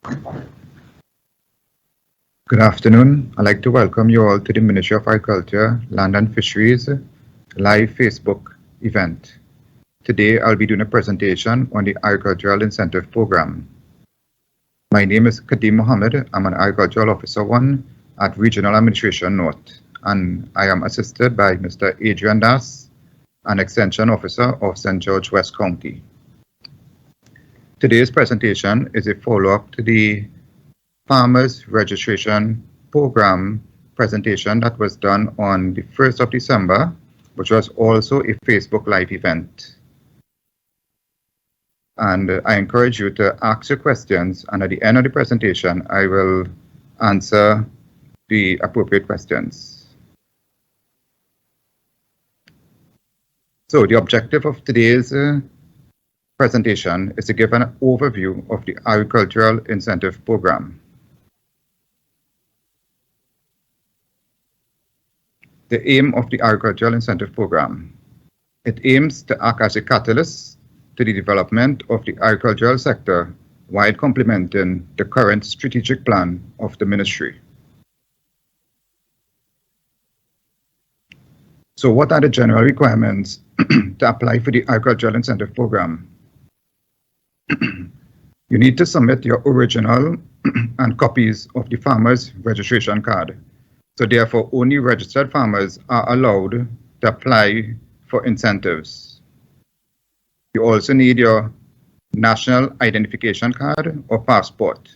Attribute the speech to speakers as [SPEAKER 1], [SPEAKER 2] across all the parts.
[SPEAKER 1] Good afternoon. I'd like to welcome you all to the Ministry of Agriculture, Land and Fisheries live Facebook event. Today, I'll be doing a presentation on the Agricultural Incentive Program. My name is Kadeem Mohammed. I'm an Agricultural Officer 1 at Regional Administration North, and I am assisted by Mr. Adrian Das, an Extension Officer of St. George West County. Today's presentation is a follow-up to the Farmers Registration Program presentation that was done on the 1st of December, which was also a Facebook Live event. And I encourage you to ask your questions, and at the end of the presentation, I will answer the appropriate questions. So the objective of today's presentation is to give an overview of the Agricultural Incentive Program. The aim of the Agricultural Incentive Program. It aims to act as a catalyst to the development of the agricultural sector while complementing the current strategic plan of the ministry. So what are the general requirements to apply for the Agricultural Incentive Program? You need to submit your original and copies of the farmer's registration card. So therefore, only registered farmers are allowed to apply for incentives. You also need your national identification card or passport.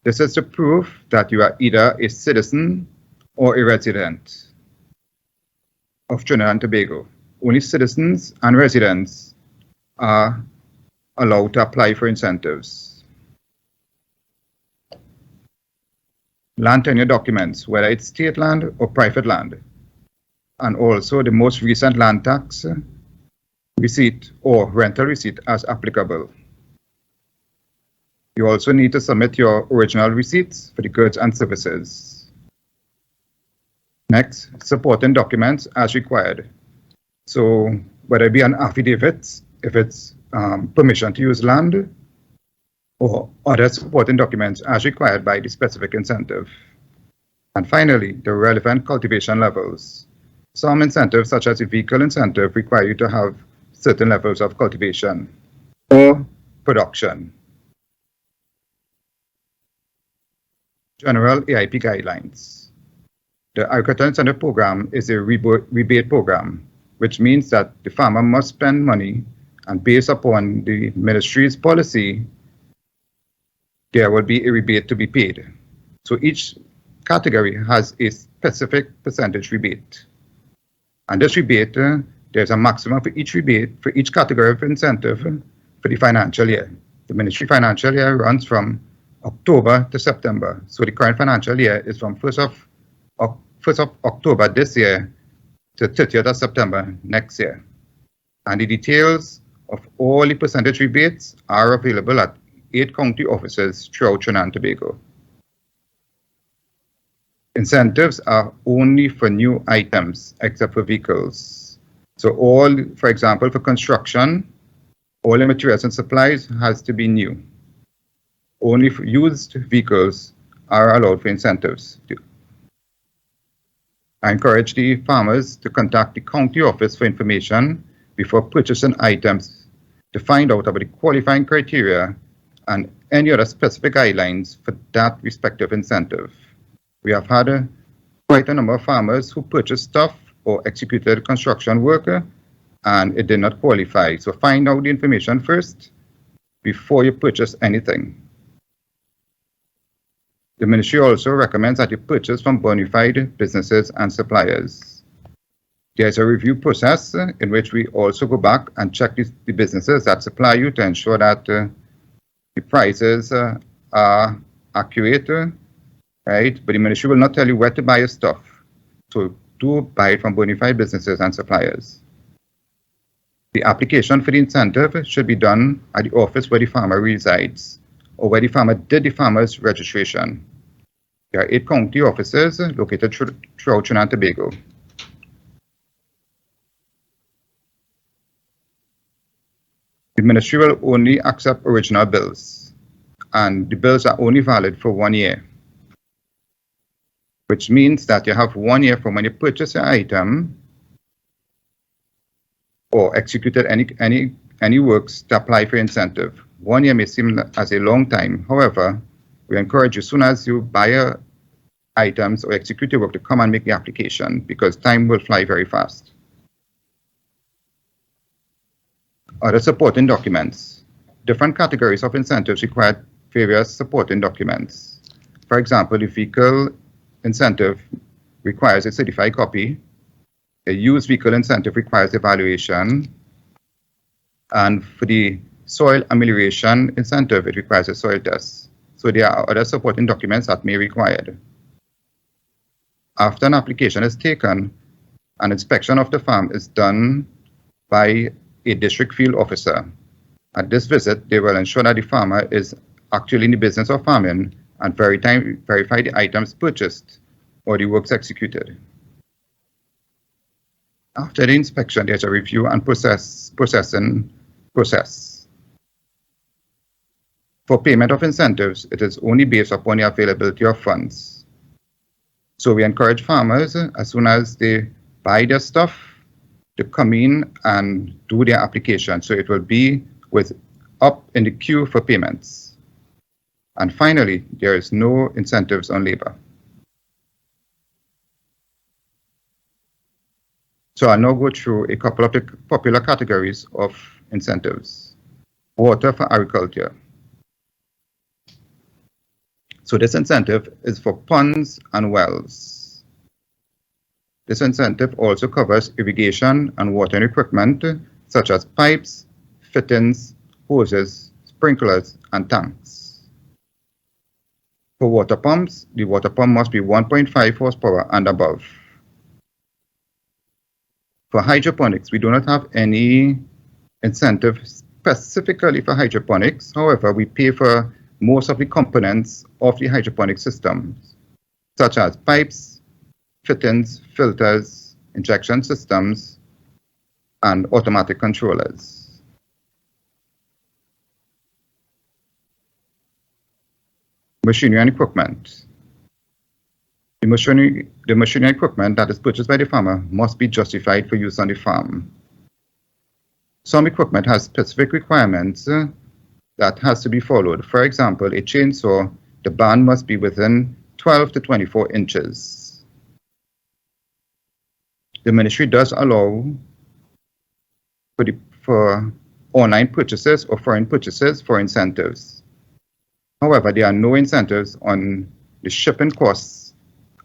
[SPEAKER 1] This is to prove that you are either a citizen or a resident of Trinidad and Tobago. Only citizens and residents are allowed to apply for incentives. Land tenure documents, whether it's state land or private land, and also the most recent land tax receipt or rental receipt as applicable. You also need to submit your original receipts for the goods and services. Next, supporting documents as required. So whether it be an affidavit, if it's permission to use land, or other supporting documents as required by the specific incentive. And finally, the relevant cultivation levels. Some incentives, such as the vehicle incentive, require you to have certain levels of cultivation or production. General AIP Guidelines. The Agricultural Incentive Program is a rebate program, which means that the farmer must spend money, and based upon the ministry's policy, there will be a rebate to be paid. So each category has a specific percentage rebate. And this rebate, there's a maximum for each rebate for each category of incentive for the financial year. The ministry financial year runs from October to September. So the current financial year is from 1st of October this year to 30th of September next year. And the details of all the percentage rebates are available at 8 county offices throughout Trinidad and Tobago. Incentives are only for new items except for vehicles. So all, for example, for construction, all the materials and supplies has to be new. Only for used vehicles are allowed for incentives. I encourage the farmers to contact the county office for information before purchasing items to find out about the qualifying criteria and any other specific guidelines for that respective incentive. We have had quite a number of farmers who purchased stuff or executed construction work and it did not qualify. So find out the information first before you purchase anything. The ministry also recommends that you purchase from bona fide businesses and suppliers. There's a review process in which we also go back and check the businesses that supply you to ensure that the prices are accurate, right? But the ministry will not tell you where to buy your stuff. So do buy it from bona fide businesses and suppliers. The application for the incentive should be done at the office where the farmer resides or where the farmer did the farmer's registration. There are 8 county offices located throughout Trinidad and Tobago. The ministry will only accept original bills. and the bills are only valid for 1 year, which means that you have 1 year from when you purchase your item or executed any works to apply for incentive. 1 year may seem as a long time. However, we encourage you, as soon as you buy your items or execute your work, to come and make the application, because time will fly very fast. Other supporting documents. Different categories of incentives require various supporting documents. For example, the vehicle incentive requires a certified copy. A used vehicle incentive requires evaluation. And for the soil amelioration incentive, it requires a soil test. So there are other supporting documents that may be required. After an application is taken, an inspection of the farm is done by a district field officer. At this visit, they will ensure that the farmer is actually in the business of farming and verify the items purchased or the works executed. After the inspection, there's a review and processing process. For payment of incentives, it is only based upon the availability of funds. So we encourage farmers, as soon as they buy their stuff, to come in and do their application. So it will be up in the queue for payments. And finally, there is no incentives on labor. So I'll now go through a couple of the popular categories of incentives. Water for agriculture. So this incentive is for ponds and wells. This incentive also covers irrigation and watering equipment, such as pipes, fittings, hoses, sprinklers, and tanks. For water pumps, the water pump must be 1.5 horsepower and above. For hydroponics, we do not have any incentive specifically for hydroponics. However, we pay for most of the components of the hydroponic systems, such as pipes, fittings, filters, injection systems, and automatic controllers. Machinery and equipment. The machinery and equipment that is purchased by the farmer must be justified for use on the farm. Some equipment has specific requirements that has to be followed. For example, a chainsaw, the band must be within 12 to 24 inches. The ministry does allow for online purchases or foreign purchases for incentives. However, there are no incentives on the shipping costs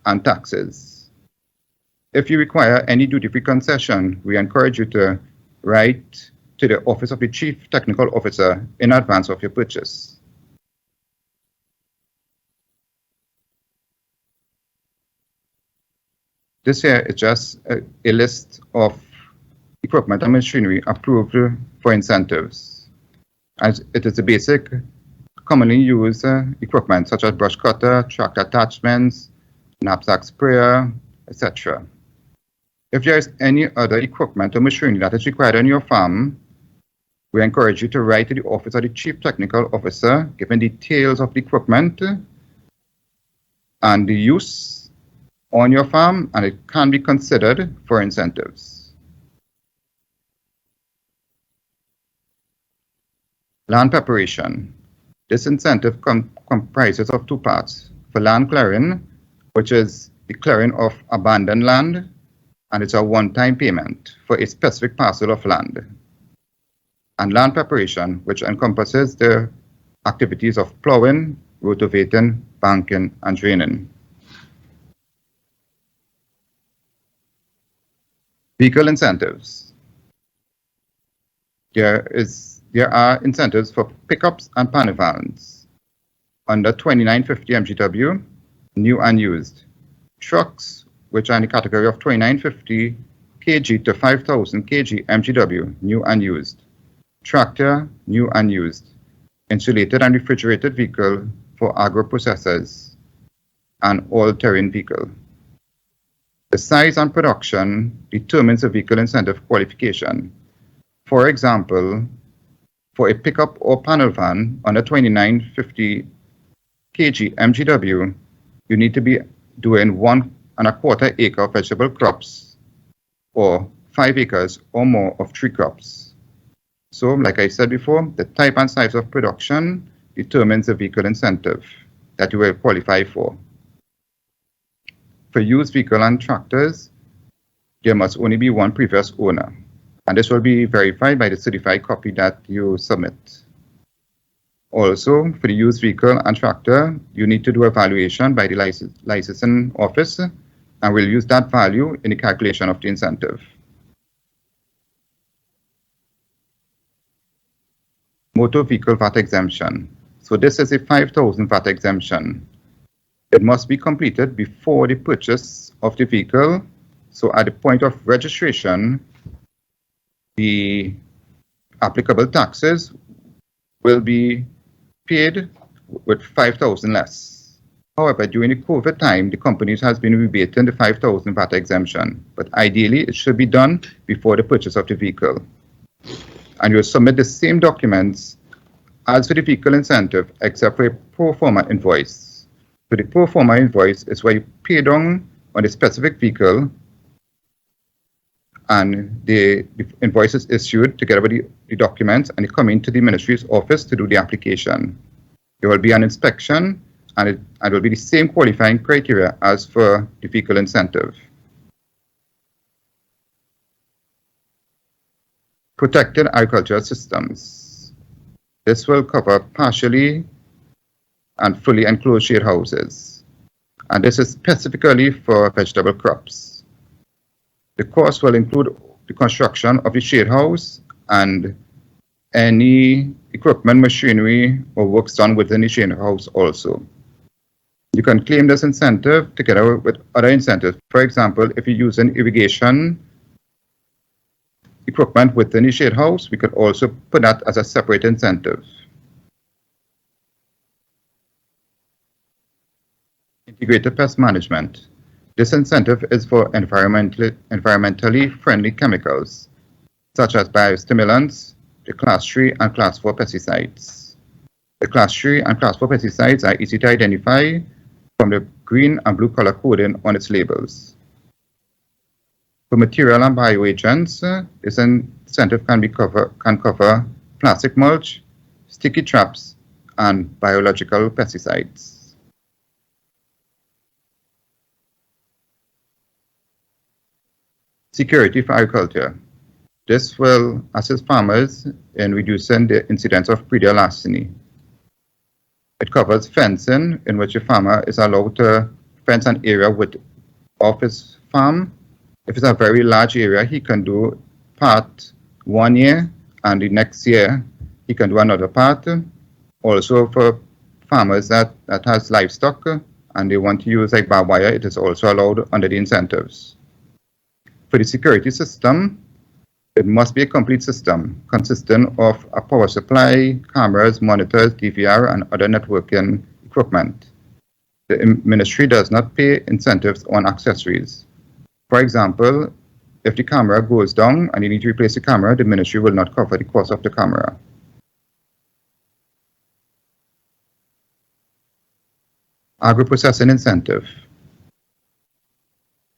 [SPEAKER 1] and taxes. If you require any duty-free concession, we encourage you to write to the Office of the Chief Technical Officer in advance of your purchase. This here is just a list of equipment and machinery approved for incentives. As it is the basic, commonly used equipment such as brush cutter, tractor attachments, knapsack sprayer, etc. If there is any other equipment or machinery that is required on your farm, we encourage you to write to the Office of the Chief Technical Officer, giving details of the equipment and the use on your farm, and it can be considered for incentives. Land preparation. This incentive comprises of two parts. For land clearing, which is the clearing of abandoned land, and it's a one-time payment for a specific parcel of land. And land preparation, which encompasses the activities of plowing, rotavating, banking, and draining. Vehicle incentives. There are incentives for pickups and panel vans under 2950 MGW, new and used. Trucks, which are in the category of 2950 kg to 5000 kg MGW, new and used. Tractor, new and used. Insulated and refrigerated vehicle for agro-processors, and all-terrain vehicle. The size and production determines the vehicle incentive qualification. For example, For a pickup or panel van under 2950 kg MGW, you need to be doing 1.25 acre vegetable crops or 5 acres or more of tree crops. So, like I said before, the type and size of production determines the vehicle incentive that you will qualify for. For used vehicle and tractors, there must only be one previous owner, and this will be verified by the certified copy that you submit. Also, for the used vehicle and tractor, you need to do a valuation by the licensing office, and we'll use that value in the calculation of the incentive. Motor vehicle VAT exemption. So this is a 5,000 VAT exemption. It must be completed before the purchase of the vehicle. So at the point of registration, the applicable taxes will be paid with 5,000 less. However, during the COVID time, the companies has been rebating the 5,000 VAT exemption, but ideally it should be done before the purchase of the vehicle. And you'll submit the same documents as for the vehicle incentive, except for a pro forma invoice. So the pro forma invoice is where you pay down on the specific vehicle, and the invoice is issued together with the documents, and you come into the ministry's office to do the application. There will be an inspection, and it will be the same qualifying criteria as for the vehicle incentive. Protected agricultural systems. This will cover partially and fully enclosed shade houses, and this is specifically for vegetable crops. The cost will include the construction of the shade house and any equipment, machinery, or works done within the shade house also. You can claim this incentive together with other incentives. For example, if you're using irrigation equipment within the shade house, we could also put that as a separate incentive. Integrated pest management. This incentive is for environmentally friendly chemicals, such as biostimulants, the Class 3 and Class 4 pesticides. The Class 3 and Class 4 pesticides are easy to identify from the green and blue color coding on its labels. For material and bioagents, this incentive can cover plastic mulch, sticky traps, and biological pesticides. Security for agriculture. This will assist farmers in reducing the incidence of predial larceny. It covers fencing, in which a farmer is allowed to fence an area of his farm. If it's a very large area, he can do part 1 year, and the next year he can do another part. Also for farmers that has livestock and they want to use like barbed wire, it is also allowed under the incentives. For the security system, it must be a complete system consisting of a power supply, cameras, monitors, DVR, and other networking equipment. The ministry does not pay incentives on accessories. For example, if the camera goes down and you need to replace the camera, the ministry will not cover the cost of the camera. Agro-processing incentive.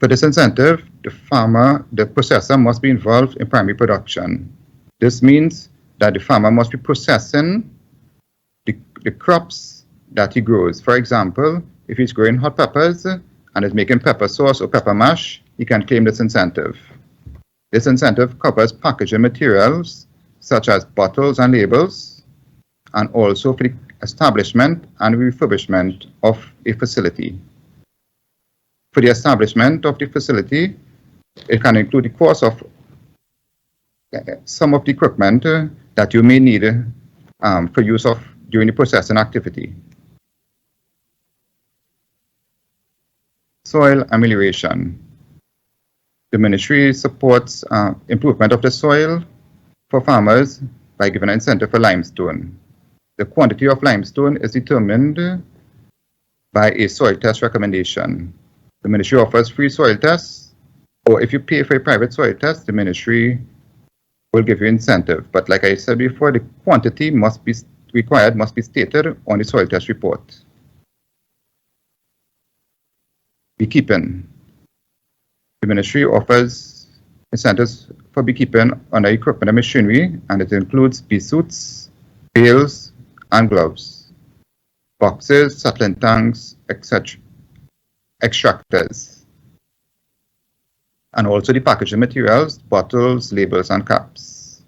[SPEAKER 1] For this incentive, the processor must be involved in primary production. This means that the farmer must be processing the crops that he grows. For example, if he's growing hot peppers and is making pepper sauce or pepper mash, he can claim this incentive. This incentive covers packaging materials such as bottles and labels, and also for the establishment and refurbishment of a facility. For the establishment of the facility, it can include the cost of some of the equipment that you may need for use of during the processing activity. Soil amelioration. The ministry supports improvement of the soil for farmers by giving an incentive for limestone. The quantity of limestone is determined by a soil test recommendation. The ministry offers free soil tests, or if you pay for a private soil test, the ministry will give you incentive. But like I said before, the quantity must be stated on the soil test report. Beekeeping. The ministry offers incentives for beekeeping under equipment and machinery, and it includes bee suits, pails, and gloves, boxes, settling tanks, etc., extractors, and also the packaging materials, bottles, labels, and caps.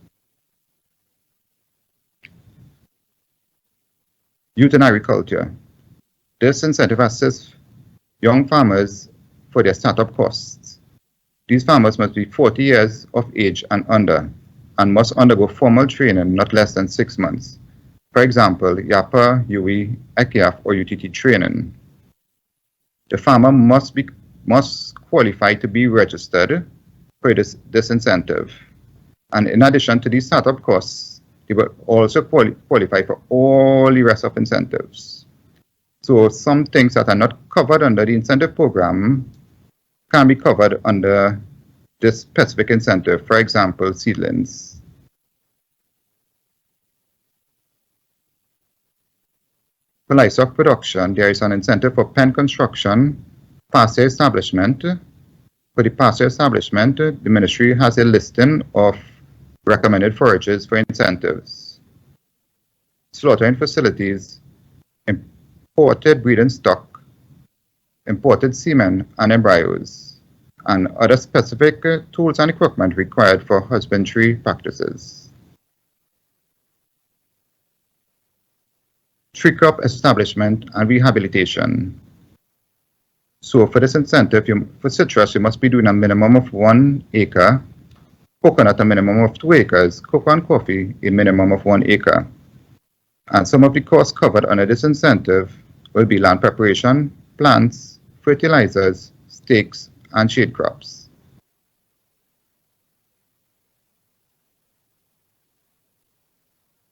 [SPEAKER 1] Youth in agriculture. This incentive assists young farmers for their startup costs. These farmers must be 40 years of age and under, and must undergo formal training not less than 6 months. For example, YAPA, UE, ECIAF, or UTT training. The farmer must qualify to be registered for this incentive. And in addition to these startup costs, they will also qualify for all the rest of incentives. So some things that are not covered under the incentive program can be covered under this specific incentive, for example, seedlings. For livestock production, there is an incentive for pen construction, pasture establishment. For the pasture establishment, the ministry has a listing of recommended forages for incentives. Slaughtering facilities, imported breeding stock, imported semen and embryos, and other specific tools and equipment required for husbandry practices. Tree crop establishment and rehabilitation. So for this incentive, for citrus, you must be doing a minimum of 1 acre, coconut a minimum of 2 acres, cocoa and coffee a minimum of 1 acre. And some of the costs covered under this incentive will be land preparation, plants, fertilizers, stakes, and shade crops.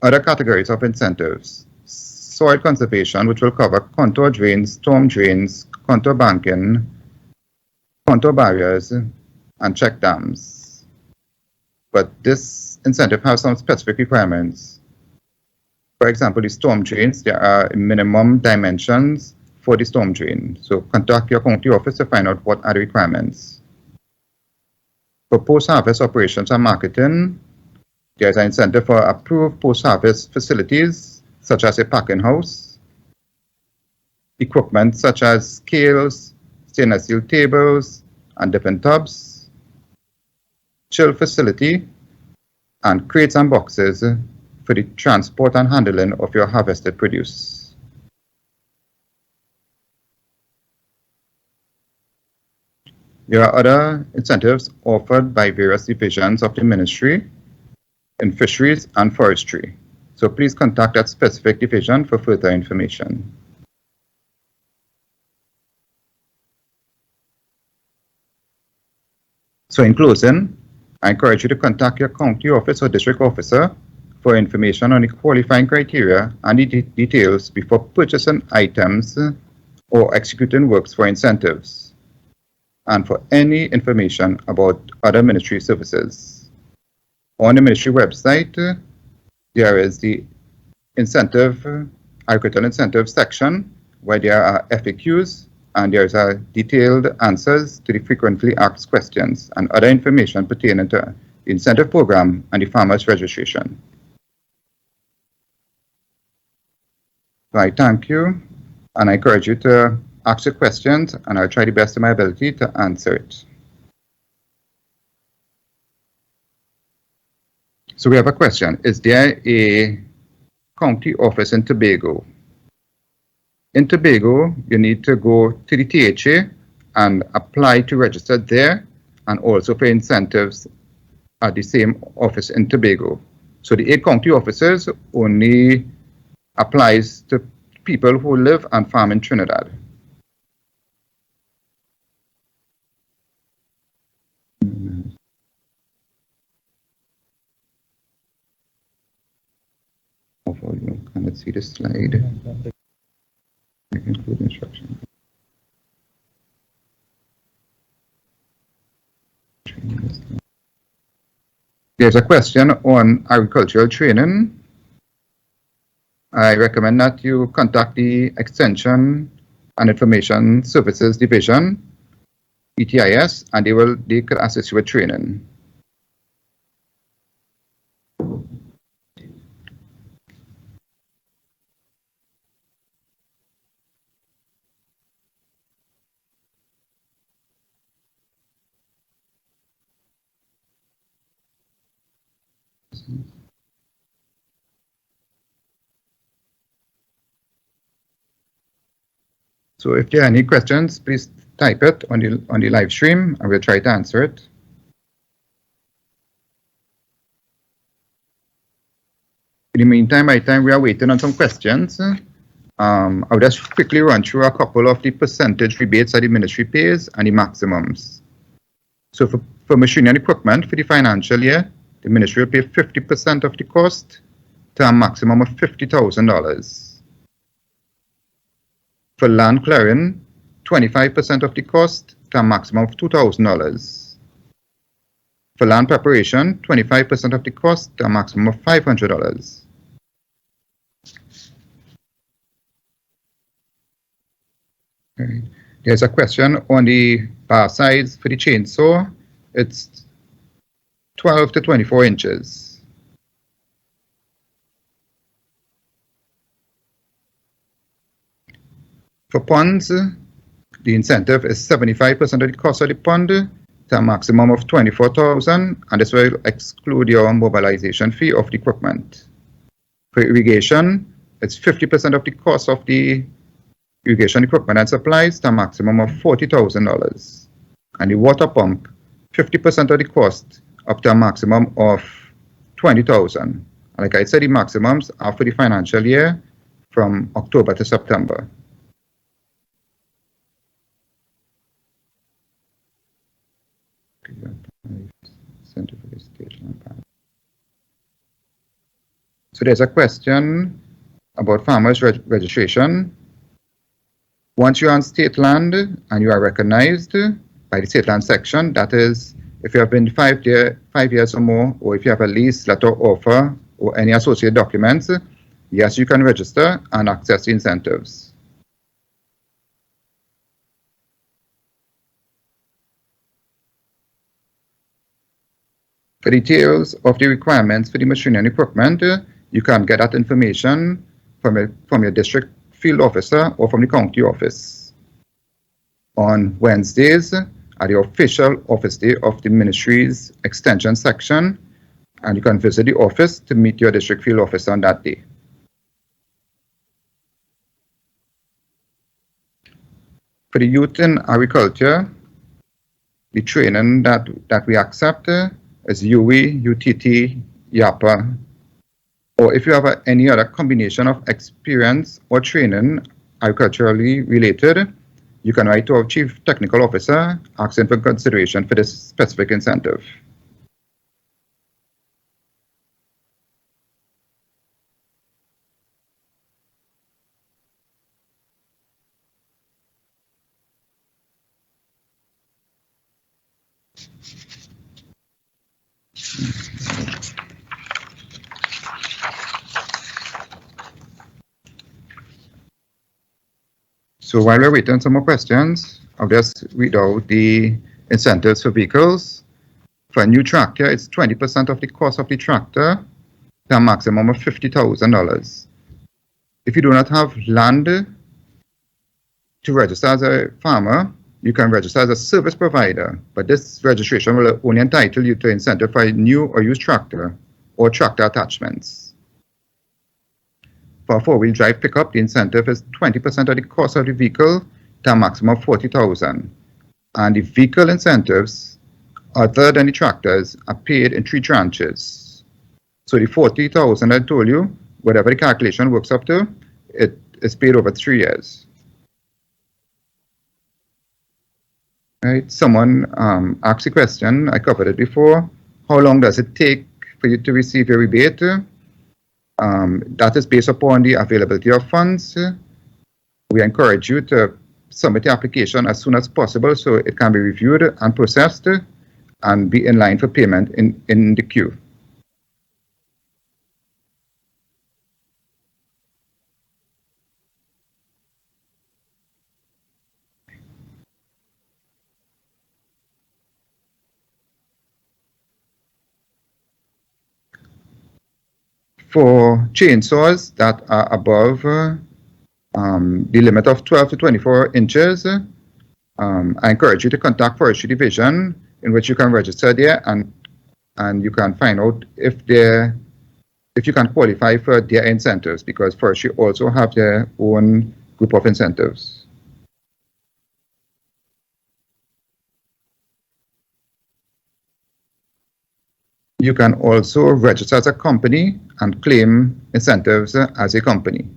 [SPEAKER 1] Other categories of incentives. Soil conservation, which will cover contour drains, storm drains, contour banking, contour barriers, and check dams. But this incentive has some specific requirements. For example, the storm drains, there are minimum dimensions for the storm drain. So contact your county office to find out what are the requirements. For post-harvest operations and marketing, there is an incentive for approved post-harvest facilities, such as a packing house, equipment such as scales, stainless steel tables, and dipping tubs, chill facility, and crates and boxes for the transport and handling of your harvested produce. There are other incentives offered by various divisions of the ministry in fisheries and forestry. So please contact that specific division for further information. So in closing, I encourage you to contact your county office or district officer for information on the qualifying criteria and the details before purchasing items or executing works for incentives, and for any information about other ministry services. On the ministry website, there is the agricultural incentive section where there are FAQs, and there's a detailed answers to the frequently asked questions and other information pertaining to the incentive program and the farmers registration. So I thank you, and I encourage you to ask your questions, and I'll try the best of my ability to answer it. So we have a question. Is there a county office in Tobago? In Tobago, you need to go to the THA and apply to register there, and also for incentives at the same office in Tobago. So the 8 county offices only applies to people who live and farm in Trinidad. You cannot see the slide. Include instruction. There's a question on agricultural training. I recommend that you contact the Extension and Information Services Division, ETIS, and they could assist you with training. So if there are any questions, please type it on the live stream and we'll try to answer it. In the meantime, by the time we are waiting on some questions, I'll just quickly run through a couple of the percentage rebates that the ministry pays and the maximums. So for machinery and equipment for the financial year, the ministry will pay 50% of the cost to a maximum of $50,000. For land clearing, 25% of the cost to a maximum of $2,000. For land preparation, 25% of the cost to a maximum of $500. Okay. There's a question on the bar size for the chainsaw. It's 12 to 24 inches. For ponds, the incentive is 75% of the cost of the pond to a maximum of $24,000, and this will exclude your mobilization fee of the equipment. For irrigation, it's 50% of the cost of the irrigation equipment and supplies to a maximum of $40,000. And the water pump, 50% of the cost up to a maximum of $20,000. And like I said, the maximums are for the financial year from October to September. So there's a question about farmers' registration. Once you're on state land and you are recognized by the state land section, that is, if you have been 5 years or more, or if you have a lease, letter of offer, or any associated documents, yes, you can register and access the incentives. For details of the requirements for the machinery and equipment, you can get that information from your district field officer or from the county office. On Wednesdays are the official office day of the ministry's extension section, and you can visit the office to meet your district field officer on that day. For the youth in agriculture, the training that we accept is UE, UTT, YAPA, or if you have any other combination of experience or training agriculturally related, you can write to our Chief Technical Officer asking for consideration for this specific incentive. So while we're waiting some more questions, I'll just read out the incentives for vehicles. For a new tractor, it's 20% of the cost of the tractor to a maximum of $50,000. If you do not have land to register as a farmer, you can register as a service provider, but this registration will only entitle you to incentive for a new or used tractor or tractor attachments. For a four-wheel drive pickup, the incentive is 20% of the cost of the vehicle to a maximum of $40,000. And the vehicle incentives, other than the tractors, are paid in 3 tranches. So the $40,000 I told you, whatever the calculation works up to, it is paid over 3 years. Right? Someone asked a question, I covered it before. How long does it take for you to receive your rebate? That is based upon the availability of funds. We encourage you to submit the application as soon as possible so it can be reviewed and processed and be in line for payment in the queue. For chainsaws that are above the limit of 12 to 24 inches, I encourage you to contact Forestry Division, in which you can register there and you can find out if you can qualify for their incentives, because Forestry also have their own group of incentives. You can also register as a company and claim incentives as a company.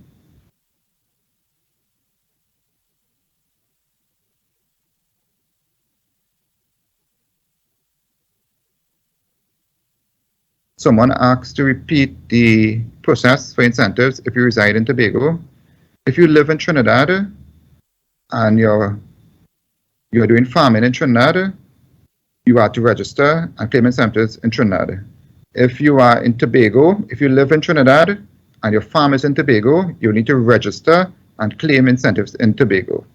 [SPEAKER 1] Someone asked to repeat the process for incentives if you reside in Tobago. If you live in Trinidad and you're doing farming in Trinidad, you are to register and claim incentives in Trinidad. If you are in Tobago, if you live in Trinidad and your farm is in Tobago, you need to register and claim incentives in Tobago.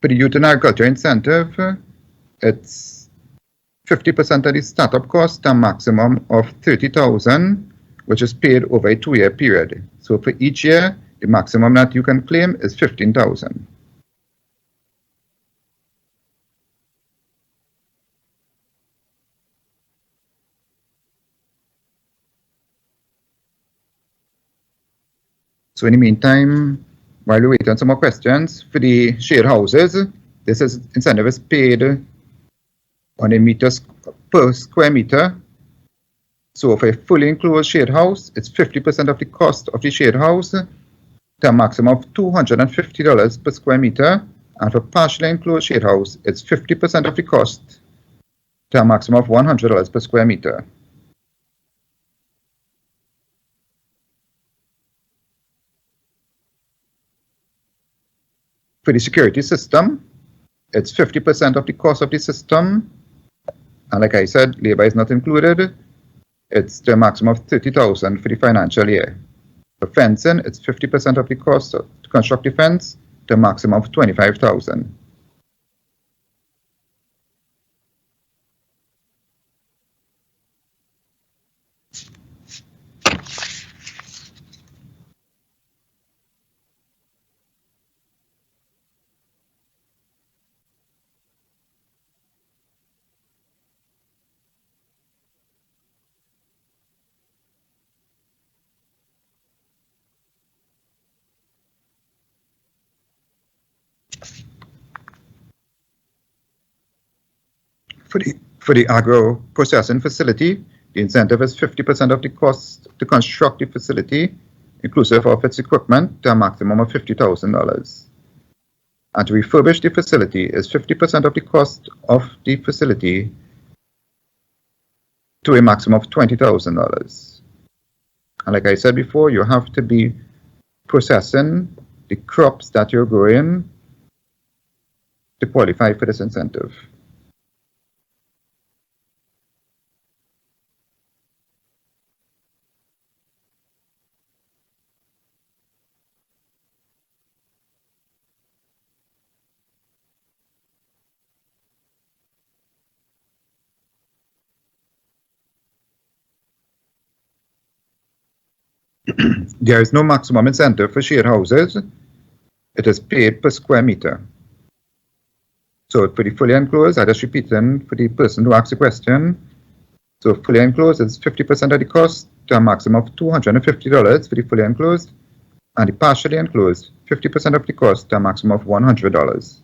[SPEAKER 1] For the Youth and Agriculture Incentive, it's 50% of the startup cost, a maximum of $30,000, which is paid over a 2-year period. So for each year, the maximum that you can claim is $15,000. So in the meantime, while we wait on some more questions, for the shade houses, this incentive is paid on a meters per square meter. So for a fully enclosed shade house, it's 50% of the cost of the shade house to a maximum of $250 per square meter. And for partially enclosed shade house, it's 50% of the cost to a maximum of $100 per square meter. For the security system, it's 50% of the cost of the system. And like I said, labor is not included. It's the maximum of $30,000 for the financial year. For fencing, it's 50% of the cost to construct the fence to a maximum of $25,000. For the agro-processing facility, the incentive is 50% of the cost to construct the facility, inclusive of its equipment, to a maximum of $50,000. And to refurbish the facility is 50% of the cost of the facility to a maximum of $20,000. And like I said before, you have to be processing the crops that you're growing to qualify for this incentive. There is no maximum incentive for shade houses. It is paid per square meter. So for the fully enclosed, I just repeating for the person who asked the question. So fully enclosed is 50% of the cost to a maximum of $250 for the fully enclosed, and the partially enclosed, 50% of the cost to a maximum of $100.